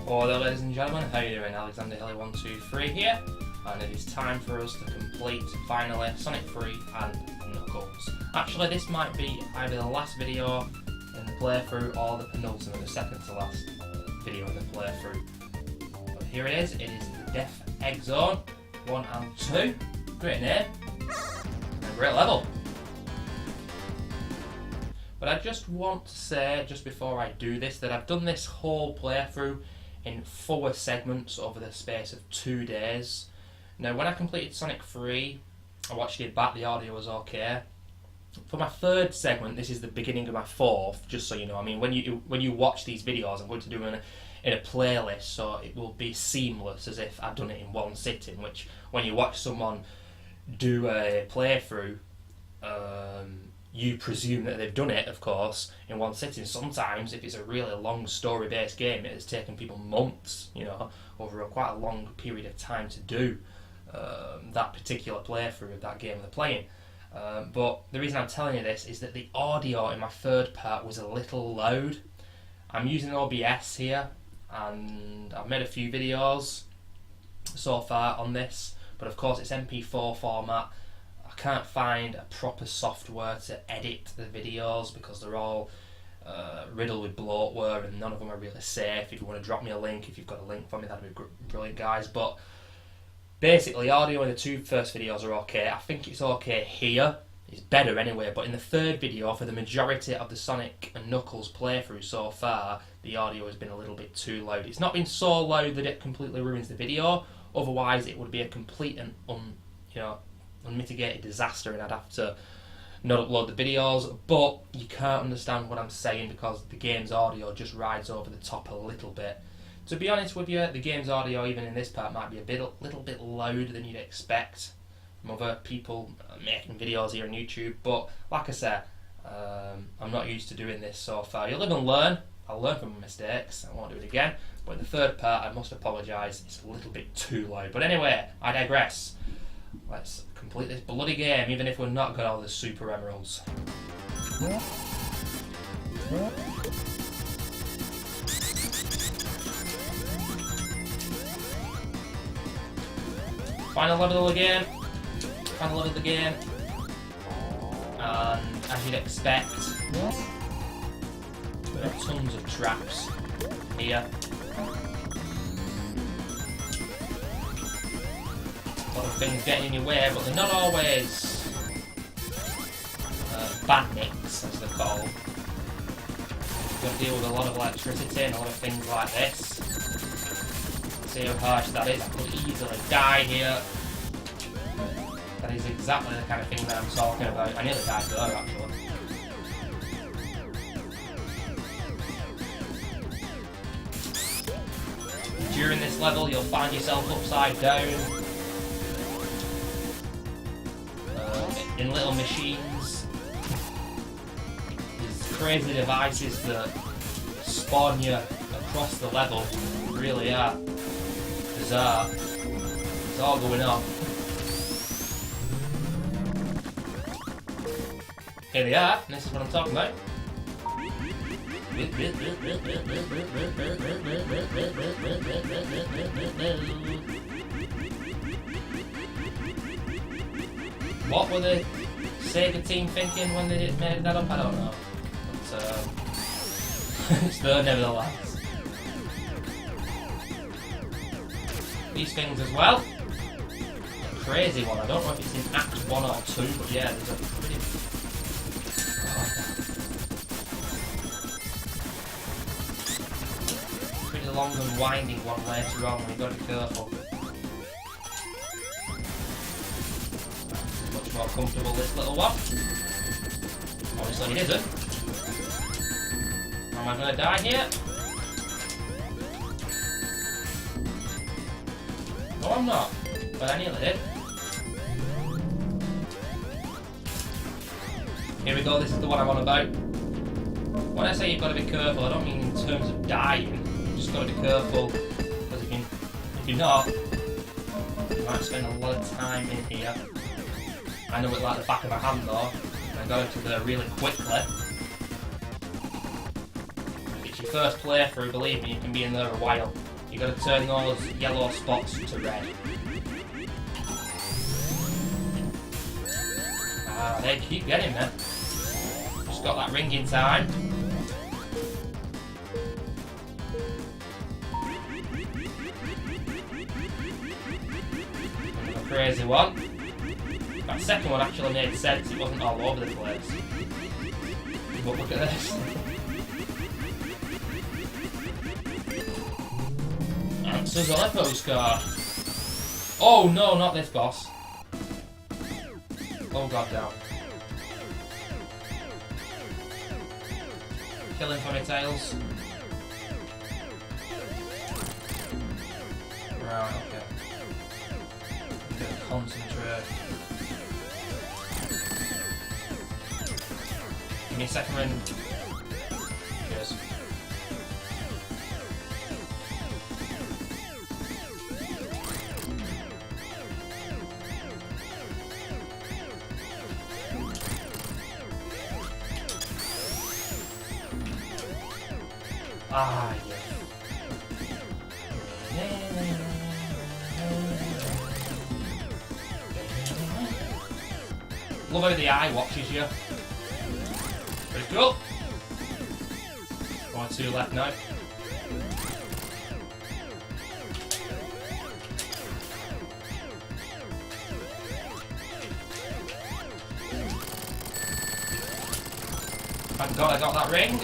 Hello ladies and gentlemen, how are you doing? Alexander Hilly 123 here, and it is time for us to complete, finally, Sonic 3 and Knuckles. Actually, this might be either the last video in the playthrough or the penultimate, the second to last video in the playthrough. But here it is the Death Egg Zone 1 and 2. Great name, and a great level. But I just want to say, just before I do this, that I've done this whole playthrough in 4 segments over the space of 2 days. Now, when I completed Sonic 3, I watched it back, the audio was okay. For my 3rd segment, this is the beginning of my 4th, just so you know. I mean, when you watch these videos, I'm going to do them in a playlist, so it will be seamless, as if I've done it in one sitting, which, when you watch someone do a playthrough, you presume that they've done it, of course, in one sitting. Sometimes, if it's a really long story-based game, it has taken people months, you know, over quite a long period of time to do that particular playthrough of that game they're playing. But the reason I'm telling you this is that the audio in my 3rd part was a little loud. I'm using OBS here, and I've made a few videos so far on this, but of course it's MP4 format. I can't find a proper software to edit the videos because they're all riddled with bloatware and none of them are really safe. If you want to drop me a link, if you've got a link for me, that'd be brilliant, guys. But basically, audio in the 2 first videos are okay. I think it's okay here. It's better anyway, but in the 3rd video, for the majority of the Sonic and Knuckles playthrough so far, the audio has been a little bit too loud. It's not been so loud that it completely ruins the video, otherwise it would be a complete and unmitigated disaster and I'd have to not upload the videos, but you can't understand what I'm saying because the game's audio just rides over the top a little bit. To be honest with you, the game's audio, even in this part, might be a little bit louder than you'd expect from other people making videos here on YouTube, but like I said, I'm not used to doing this so far. You live and learn. I'll learn from my mistakes, I won't do it again, but in the 3rd part I must apologise, it's a little bit too loud. But anyway, I digress. Let's complete this bloody game, even if we're not got all the super emeralds. Final level again. Final level of the game. And as you'd expect, there are tons of traps here. A lot of things getting in your way, but they're not always badniks, as they're called. You've got to deal with a lot of electricity and a lot of things like this. See how harsh that is. I could easily die here. That is exactly the kind of thing that I'm talking about. I nearly died there, actually. During this level, you'll find yourself upside down in little machines. These crazy devices that spawn you across the level really are bizarre. It's all going on. Here they are, and this is what I'm talking about. What were the Sega team thinking when they made that up? I don't know. But it's there nevertheless. These things as well. A crazy one. I don't know if it's in Act 1 or 2, but yeah, there's a pretty... pretty long and winding one later on, we've got to be careful. Much more comfortable, this little one. Obviously it isn't. Am I going to die here? No, I'm not, but I nearly did. Here we go, this is the one I'm on about. When I say you've got to be careful, I don't mean in terms of dying. You've just got to be careful, because if you're not, you might spend a lot of time in here. I know it like the back of my hand though, and I got into there really quickly. If it's your first playthrough, believe me, you can be in there a while. You got to turn those yellow spots to red. Ah, they keep getting there. Just got that ring in time. Another crazy one. That second one actually made sense, it wasn't all over the place. But look at this. Answers on a postcard. Oh no, not this boss. Oh god damn. Kill him for me, Tails. Right, okay. I'm gonna concentrate. Give me a second ring. Cheers. Ah, yeah. Love how the eye watches you. Pretty cool. 1 or 2 left now. Thank God I got that ring.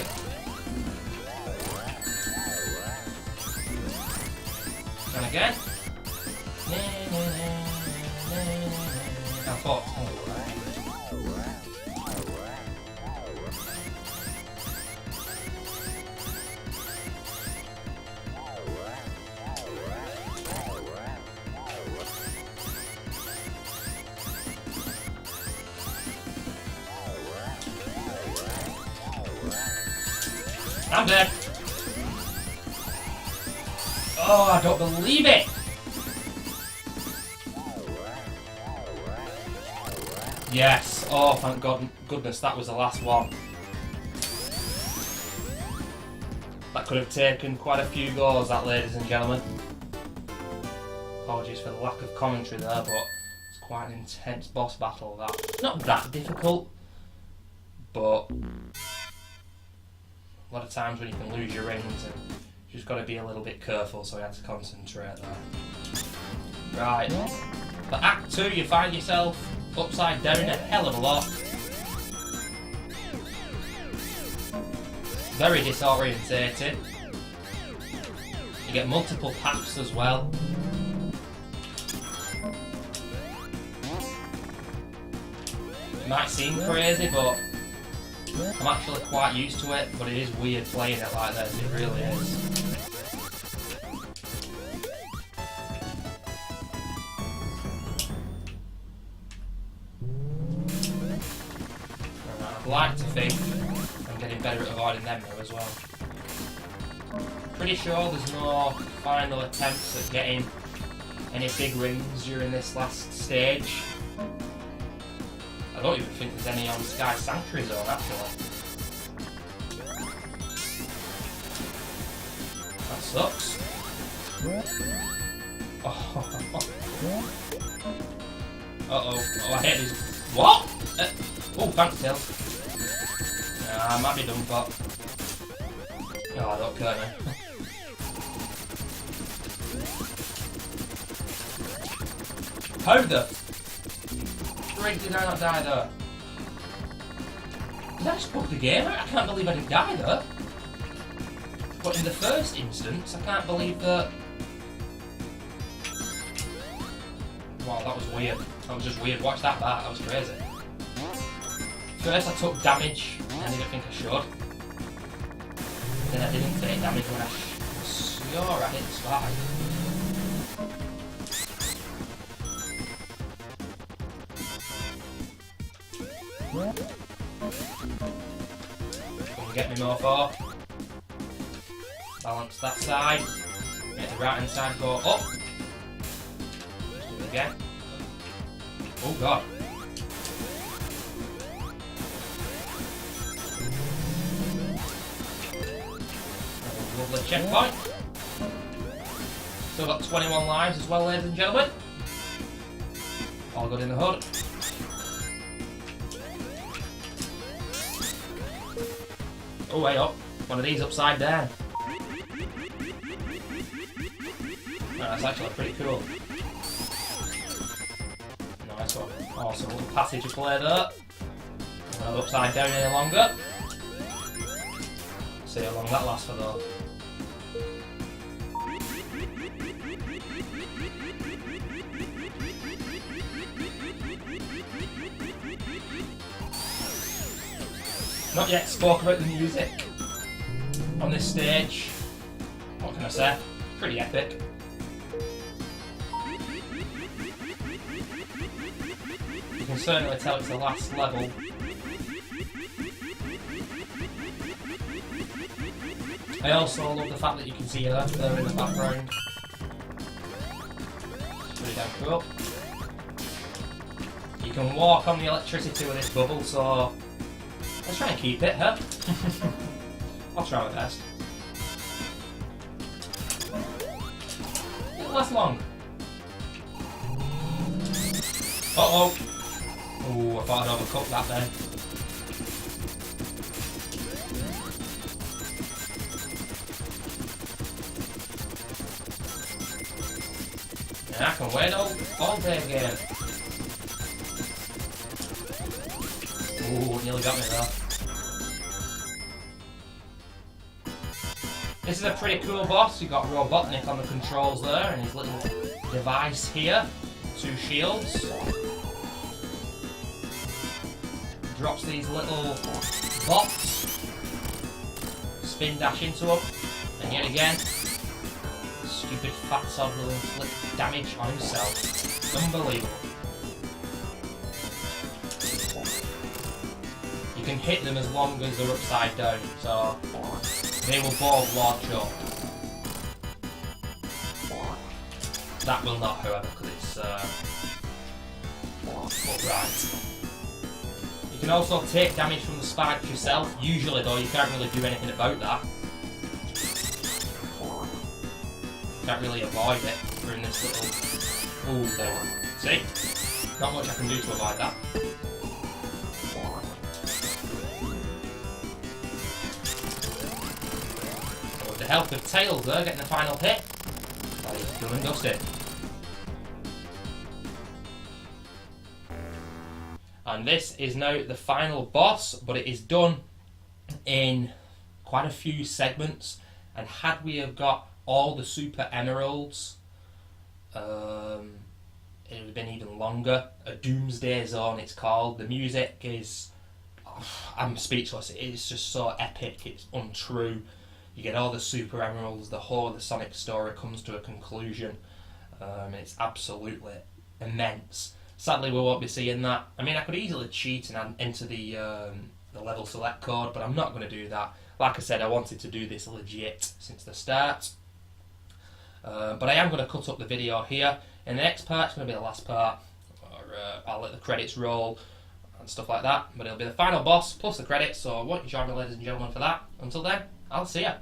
And again. I thought. I'm dead. Oh, I don't believe it. Yes. Oh, thank God, goodness, that was the last one. That could have taken quite a few goes, that, ladies and gentlemen. Apologies for the lack of commentary there, but it's quite an intense boss battle, that. Not that difficult, but a lot of times when you can lose your rings, and you just got to be a little bit careful, so I had to concentrate there. Right. For Act 2, you find yourself upside down a hell of a lot. Very disorientated. You get multiple packs as well. It might seem crazy, but I'm actually quite used to it, but it is weird playing it like this, it really is. I'd like to think I'm getting better at avoiding them now as well. Pretty sure there's no final attempts at getting any big rings during this last stage. I don't even think there's any on Sky Sanctuary Zone, actually. That sucks. Oh. Uh-oh. Oh, I hate these. What? Oh, thanks, Tails. Nah, I might be done for. Oh, don't kill me. How the frick did I not die there? Did I just bug the game out? I can't believe I didn't die there. But in the first instance, I can't believe that. Wow, that was weird. That was just weird. Watch that back. That was crazy. First I took damage, and I didn't think I should. Then I didn't take damage when I was sure I hit the spike. Come and get me, mofo. Balance that side. Make the right hand side go up. Let's do it again. Oh god. Lovely checkpoint. Still got 21 lives as well, ladies and gentlemen. All good in the hood. Oh, way up. One of these upside down. Oh, that's actually pretty cool. Nice one. Awesome little passage to play there. Not upside down any longer. See how long that lasts for though. Not yet spoke about the music on this stage. What can I say? Pretty epic. You can certainly tell it's the last level. I also love the fact that you can see Earth there in the background. It's pretty damn cool. You can walk on the electricity with this bubble, so let's try and keep it, huh? I'll try my best. A little less long. Uh-oh. Oh, I thought I'd overcooked that then. And I can wait all day again. Ooh, nearly got me there. This is a pretty cool boss. You've got Robotnik on the controls there and his little device here. 2 shields. Drops these little bots. Spin dash into them. And yet again, stupid fat sod will inflict damage on himself. Unbelievable. You can hit them as long as they're upside down, so they will both launch up. That will not, however, because it's upright. You can also take damage from the spikes yourself. Usually, though, you can't really do anything about that. Can't really avoid it through this little... Ooh, there. See? Not much I can do to avoid that. The help of Tails there, getting the final hit. That is done and dusted. And this is now the final boss, but it is done in quite a few segments. And had we have got all the Super Emeralds, it would have been even longer. A Doomsday Zone it's called. The music is... I'm speechless. It is just so epic, it's untrue. You get all the Super Emeralds, the whole of the Sonic story comes to a conclusion. It's absolutely immense. Sadly, we won't be seeing that. I mean, I could easily cheat and enter the level select code, but I'm not going to do that. Like I said, I wanted to do this legit since the start. But I am going to cut up the video here. And the next part's going to be the last part. Or I'll let the credits roll and stuff like that. But it'll be the final boss plus the credits, so I want you to join me, ladies and gentlemen, for that. Until then, I'll see ya.